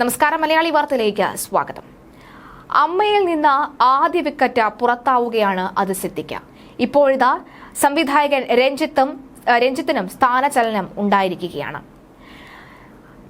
നമസ്കാരം. മലയാളി വാർത്തയിലേക്ക് സ്വാഗതം. അമ്മയിൽ നിന്ന് ആദ്യ വിക്കറ്റ് പുറത്താവുകയാണ് അത് സിദ്ദിഖ്. ഇപ്പോഴിതാ സംവിധായകൻ രഞ്ജിത്തിനും സ്ഥാനചലനം ഉണ്ടായിരിക്കുകയാണ്.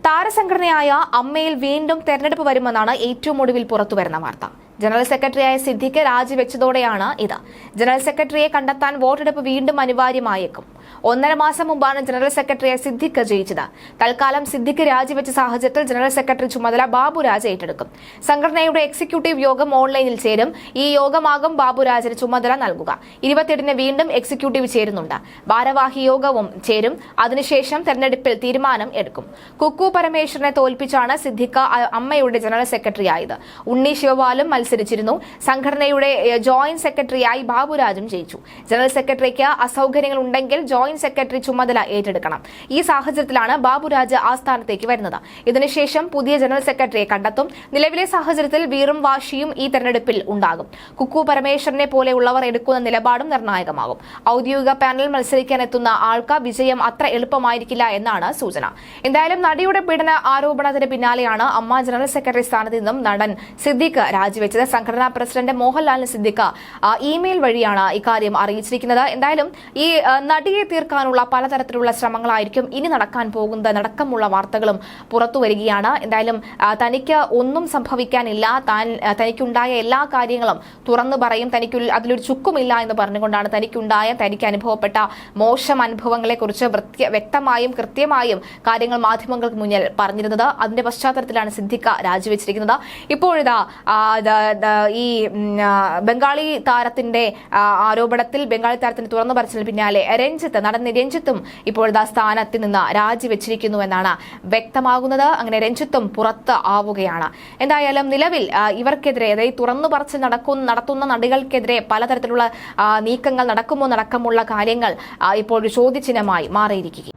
താരസംഘടനയായ അമ്മയിൽ വീണ്ടും തെരഞ്ഞെടുപ്പ് വരുമെന്നാണ് ഏറ്റവും ഒടുവിൽ പുറത്തുവരുന്ന വാർത്ത. ജനറൽ സെക്രട്ടറിയായ സിദ്ദിഖ് രാജിവെച്ചതോടെയാണ് ഇത്. ജനറൽ സെക്രട്ടറിയെ കണ്ടെത്താൻ വോട്ടെടുപ്പ് വീണ്ടും അനിവാര്യമായേക്കും. 1.5 മാസം മുമ്പാണ് ജനറൽ സെക്രട്ടറിയായ സിദ്ദിഖ് ജയിച്ചത്. തൽക്കാലം സിദ്ദിഖ് രാജിവെച്ച സാഹചര്യത്തിൽ ജനറൽ സെക്രട്ടറി ചുമതല ബാബുരാജ് ഏറ്റെടുക്കും. സംഘടനയുടെ എക്സിക്യൂട്ടീവ് യോഗം ഓൺലൈനിൽ ചേരും. ഈ യോഗമാകും ബാബുരാജിന് ചുമതല നൽകുക. 27-ന് വീണ്ടും എക്സിക്യൂട്ടീവ് ചേരുന്നുണ്ട്. ഭാരവാഹി യോഗവും ചേരും. അതിനുശേഷം തെരഞ്ഞെടുപ്പിൽ തീരുമാനം എടുക്കും. കുക്കു പരമേശ്വരനെ തോൽപ്പിച്ചാണ് സിദ്ദിഖ് അമ്മയുടെ ജനറൽ സെക്രട്ടറിയായത്. ഉണ്ണി ശിവപാലും മത്സരിച്ചിരുന്നു. സംഘടനയുടെ ജോയിന്റ് സെക്രട്ടറിയായി ബാബുരാജും ജയിച്ചു. ജനറൽ സെക്രട്ടറിക്ക് അസൗകര്യങ്ങൾ ഉണ്ടെങ്കിൽ ജോയിന്റ് സെക്രട്ടറി ചുമതല ഏറ്റെടുക്കണം. ഈ സാഹചര്യത്തിലാണ് ബാബുരാജ് ആ സ്ഥാനത്തേക്ക് വരുന്നത്. ഇതിനുശേഷം പുതിയ ജനറൽ സെക്രട്ടറിയെ കണ്ടെത്തും. നിലവിലെ സാഹചര്യത്തിൽ വീറും വാശിയും ഈ തെരഞ്ഞെടുപ്പിൽ ഉണ്ടാകും. കുക്കു പരമേശ്വരനെ പോലെയുള്ളവർ എടുക്കുന്ന നിലപാടും നിർണായകമാകും. ഔദ്യോഗിക പാനലിൽ മത്സരിക്കാൻ എത്തുന്ന ആൾക്ക് വിജയം അത്ര എളുപ്പമായിരിക്കില്ല എന്നാണ് സൂചന. എന്തായാലും നടിയുടെ പീഡന ആരോപണത്തിന് പിന്നാലെയാണ് അമ്മ ജനറൽ സെക്രട്ടറി സ്ഥാനത്ത് നിന്നും നടൻ സിദ്ദിഖ് രാജിവെച്ചത്. സംഘടനാ പ്രസിഡന്റ് മോഹൻലാലിന് സിദ്ദിഖ് ഇമെയിൽ വഴിയാണ് ഇക്കാര്യം അറിയിച്ചിരിക്കുന്നത്. എന്തായാലും ഈ നടിയെ തീർക്കാനുള്ള പലതരത്തിലുള്ള ശ്രമങ്ങളായിരിക്കും ഇനി നടക്കാൻ പോകുന്നത് നടക്കമുള്ള വാർത്തകളും പുറത്തു വരികയാണ്. എന്തായാലും തനിക്ക് ഒന്നും സംഭവിക്കാനില്ല, തനിക്കുണ്ടായ എല്ലാ കാര്യങ്ങളും തുറന്നു പറയും, തനിക്ക് അതിലൊരു ചുക്കുമില്ല എന്ന് പറഞ്ഞുകൊണ്ടാണ് തനിക്ക് അനുഭവപ്പെട്ട മോശം അനുഭവങ്ങളെ കുറിച്ച് വ്യക്തമായും കൃത്യമായും കാര്യങ്ങൾ മാധ്യമങ്ങൾക്ക് മുന്നിൽ പറഞ്ഞിരുന്നത്. അതിന്റെ പശ്ചാത്തലത്തിലാണ് സിദ്ദിഖ് രാജിവെച്ചിരിക്കുന്നത്. ഇപ്പോഴിതാ ഈ ബംഗാളി താരത്തിന്റെ ആരോപണത്തിൽ ബംഗാളി താരത്തിന് തുറന്നു പറച്ചിന് പിന്നാലെ നടൻ രഞ്ജിത്തും ഇപ്പോഴത്തെ സ്ഥാനത്ത് നിന്ന് രാജിവെച്ചിരിക്കുന്നു എന്നാണ് വ്യക്തമാകുന്നത്. അങ്ങനെ രഞ്ജിത്തും പുറത്ത് ആവുകയാണ്. എന്തായാലും നിലവിൽ ഇവർക്കെതിരെ, അതായത് തുറന്നു പറച്ചിൽ നടത്തുന്ന നടികൾക്കെതിരെ പലതരത്തിലുള്ള നീക്കങ്ങൾ നടക്കുമോ നടക്കമുള്ള കാര്യങ്ങൾ ഇപ്പോൾ ഒരു ചോദ്യചിഹ്നമായി മാറിയിരിക്കുകയാണ്.